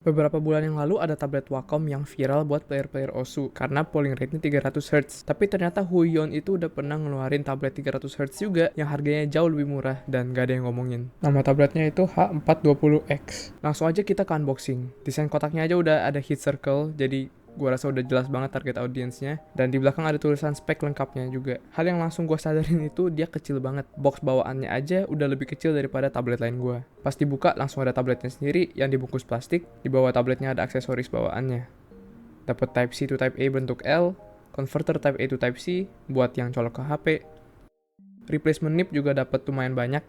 Beberapa bulan yang lalu ada tablet Wacom yang viral buat player-player OSU karena polling rate-nya 300Hz. Tapi ternyata Huion itu udah pernah ngeluarin tablet 300Hz juga yang harganya jauh lebih murah dan gak ada yang ngomongin. Nama tabletnya itu H420X. Langsung aja kita ke unboxing. Desain kotaknya aja udah ada heat circle, jadi gua rasa udah jelas banget target audiensnya. Dan di belakang ada tulisan spek lengkapnya juga. Hal yang langsung gua sadarin itu dia kecil banget. Box bawaannya aja udah lebih kecil daripada tablet lain gua. Pas dibuka langsung ada tabletnya sendiri yang dibungkus plastik. Di bawah tabletnya ada aksesoris bawaannya. Dapat Type C to Type A bentuk L, converter Type A to Type C buat yang colok ke HP. Replacement nip juga dapat lumayan banyak.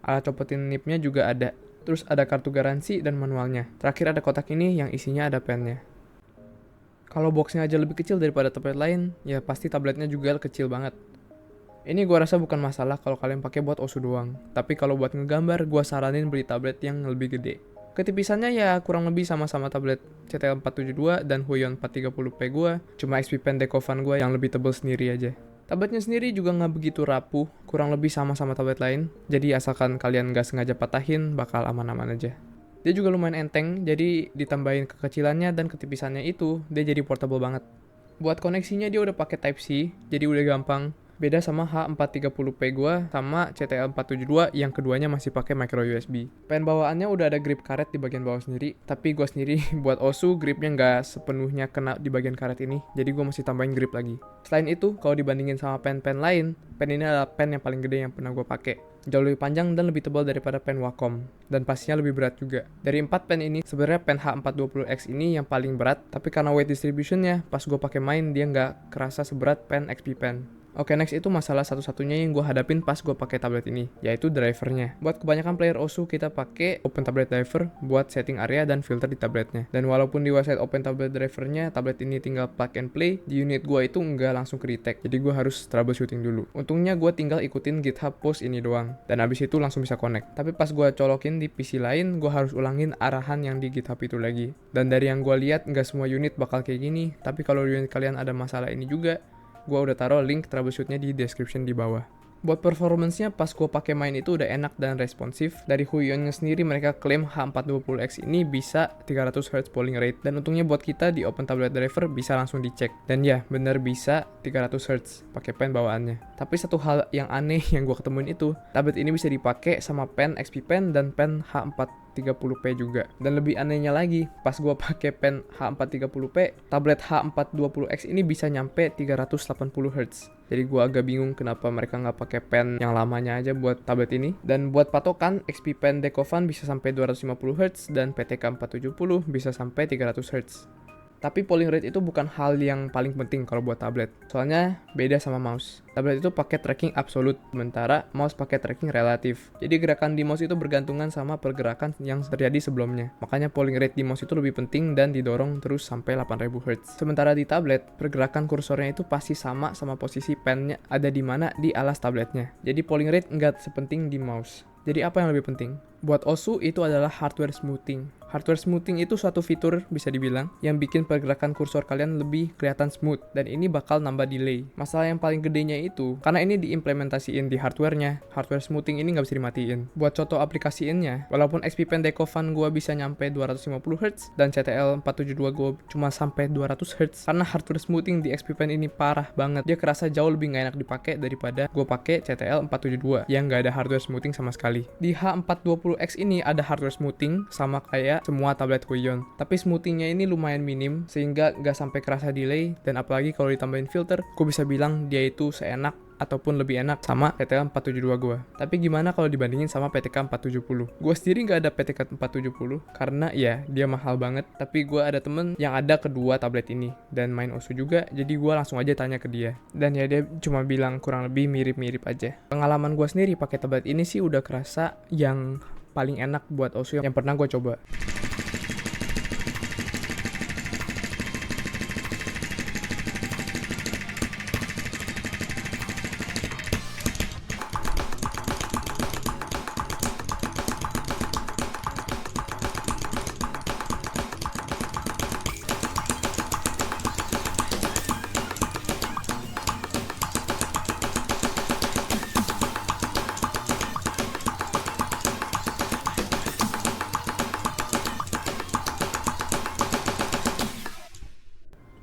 Alat copotin nipnya juga ada. Terus ada kartu garansi dan manualnya. Terakhir ada kotak ini yang isinya ada pennya. Kalau boxnya aja lebih kecil daripada tablet lain, ya pasti tabletnya juga kecil banget. Ini gua rasa bukan masalah kalau kalian pakai buat OSU doang. Tapi kalau buat ngegambar, gua saranin beli tablet yang lebih gede. Ketipisannya ya kurang lebih sama-sama tablet CTL 472 dan Huion 430p gua, cuma XP Pen Decovan gua yang lebih tebal sendiri aja. Tabletnya sendiri juga nggak begitu rapuh, kurang lebih sama-sama tablet lain, jadi asalkan kalian nggak sengaja patahin, bakal aman-aman aja. Dia juga lumayan enteng, jadi ditambahin kekecilannya dan ketipisannya itu, dia jadi portable banget. Buat koneksinya dia udah pakai Type C, jadi udah gampang. Beda sama H430p gua sama CTL 472 yang keduanya masih pakai micro USB. Pen bawaannya udah ada grip karet di bagian bawah sendiri, tapi gua sendiri buat OSU gripnya nggak sepenuhnya kena di bagian karet ini, jadi gua masih tambahin grip lagi. Selain itu, kalau dibandingin sama pen-pen lain, pen ini adalah pen yang paling gede yang pernah gua pakai. Jauh lebih panjang dan lebih tebal daripada pen Wacom, dan pastinya lebih berat juga. Dari 4 pen ini, sebenarnya pen H420X ini yang paling berat, tapi karena weight distributionnya, pas gue pakai main dia nggak kerasa seberat pen XP Pen. Oke, next itu masalah satu-satunya yang gue hadapin pas gue pakai tablet ini, yaitu drivernya. Buat kebanyakan player OSU kita pakai Open Tablet Driver buat setting area dan filter di tabletnya. Dan walaupun di website Open Tablet Drivernya tablet ini tinggal plug and play, di unit gue itu nggak langsung ke detect, jadi gue harus troubleshooting dulu. Untungnya gue tinggal ikutin GitHub post ini doang, dan abis itu langsung bisa connect. Tapi pas gue colokin di PC lain, gue harus ulangin arahan yang di GitHub itu lagi. Dan dari yang gue lihat, nggak semua unit bakal kayak gini, tapi kalau unit kalian ada masalah ini juga, gua udah taruh link troubleshootnya di description di bawah. Buat performance-nya pas gua pakai main itu udah enak dan responsif. Dari Huion-nya sendiri mereka klaim H420X ini bisa 300Hz polling rate. Dan untungnya buat kita di Open Tablet Driver bisa langsung dicek. Dan ya, bener bisa 300Hz pakai pen bawaannya. Tapi satu hal yang aneh yang gua ketemuin itu, tablet ini bisa dipakai sama pen XP Pen dan pen H430p juga. Dan lebih anehnya lagi, pas gua pakai pen H430p, tablet H420X ini bisa nyampe 380Hz. Jadi gua agak bingung kenapa mereka nggak pakai pen yang lamanya aja buat tablet ini. Dan buat patokan, XP Pen Decovan bisa sampai 250Hz dan PTK 470 bisa sampai 300Hz. Tapi polling rate itu bukan hal yang paling penting kalau buat tablet. Soalnya beda sama mouse. Tablet itu pakai tracking absolut, sementara mouse pakai tracking relatif. Jadi gerakan di mouse itu bergantungan sama pergerakan yang terjadi sebelumnya. Makanya polling rate di mouse itu lebih penting dan didorong terus sampai 8000Hz. Sementara di tablet, pergerakan kursornya itu pasti sama posisi pennya ada di mana di alas tabletnya. Jadi polling rate nggak sepenting di mouse. Jadi apa yang lebih penting? Buat OSU itu adalah hardware smoothing. Hardware smoothing itu suatu fitur bisa dibilang yang bikin pergerakan kursor kalian lebih kelihatan smooth dan ini bakal nambah delay. Masalah yang paling gedenya itu karena ini diimplementasiin di hardware-nya. Hardware smoothing ini nggak bisa dimatiin. Buat contoh aplikasiinnya, walaupun XP Pen Decovan gua bisa nyampe 250Hz dan CTL 472 gua cuma sampai 200Hz karena hardware smoothing di XP Pen ini parah banget. Dia kerasa jauh lebih nggak enak dipakai daripada gua pakai CTL 472 yang nggak ada hardware smoothing sama sekali. Di H420X ini ada hardware smoothing sama kayak semua tablet Huion. Tapi smoothingnya ini lumayan minim sehingga nggak sampai kerasa delay dan apalagi kalau ditambahin filter, gue bisa bilang dia itu seenak ataupun lebih enak sama PTK 472 gue. Tapi gimana kalau dibandingin sama PTK 470? Gue sendiri nggak ada PTK 470 karena ya dia mahal banget. Tapi gue ada temen yang ada kedua tablet ini dan main OSU juga, jadi gue langsung aja tanya ke dia. Dan ya dia cuma bilang kurang lebih mirip-mirip aja. Pengalaman gue sendiri pakai tablet ini sih udah kerasa yang paling enak buat OSU yang pernah gue coba.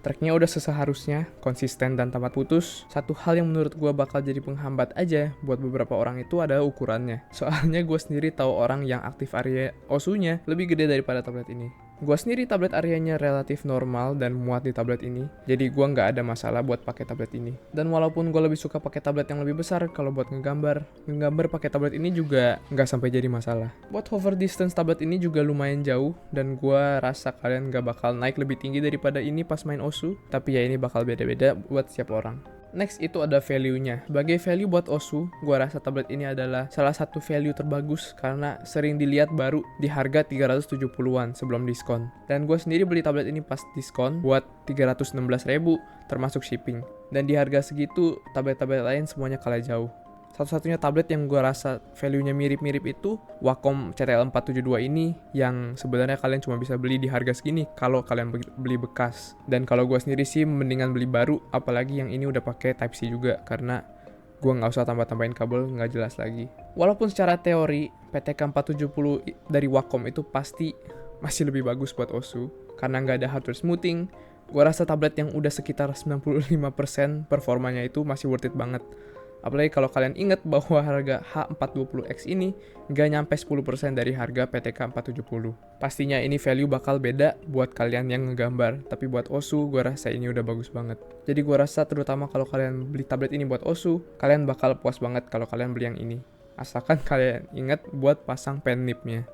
Tracknya udah seseharusnya, konsisten dan tanpa putus. Satu hal yang menurut gue bakal jadi penghambat aja buat beberapa orang itu adalah ukurannya. Soalnya gue sendiri tahu orang yang aktif area OSU-nya lebih gede daripada tablet ini. Gue sendiri tablet areanya relatif normal dan muat di tablet ini, jadi gue nggak ada masalah buat pakai tablet ini. Dan walaupun gue lebih suka pakai tablet yang lebih besar kalau buat ngegambar pakai tablet ini juga nggak sampai jadi masalah. Buat hover distance tablet ini juga lumayan jauh, dan gue rasa kalian nggak bakal naik lebih tinggi daripada ini pas main OSU, tapi ya ini bakal beda-beda buat setiap orang. Next itu ada value-nya. Sebagai value buat OSU, gue rasa tablet ini adalah salah satu value terbagus karena sering dilihat baru di harga 370-an sebelum diskon. Dan gue sendiri beli tablet ini pas diskon buat 316.000 termasuk shipping. Dan di harga segitu, tablet-tablet lain semuanya kalah jauh. Satu-satunya tablet yang gue rasa value-nya mirip-mirip itu Wacom CTL 472 ini, yang sebenarnya kalian cuma bisa beli di harga segini kalau kalian beli bekas. Dan kalau gue sendiri sih mendingan beli baru, apalagi yang ini udah pakai Type-C juga, karena gue nggak usah tambah-tambahin kabel, nggak jelas lagi. Walaupun secara teori PTK 470 dari Wacom itu pasti masih lebih bagus buat OSU karena nggak ada hardware smoothing. Gue rasa tablet yang udah sekitar 95% performanya itu masih worth it banget. Apalagi kalau kalian ingat bahwa harga H420X ini nggak nyampe 10% dari harga PTK 470. Pastinya ini value bakal beda buat kalian yang ngegambar, tapi buat OSU gue rasa ini udah bagus banget. Jadi gue rasa terutama kalau kalian beli tablet ini buat OSU, kalian bakal puas banget kalau kalian beli yang ini. Asalkan kalian ingat buat pasang pen nipnya.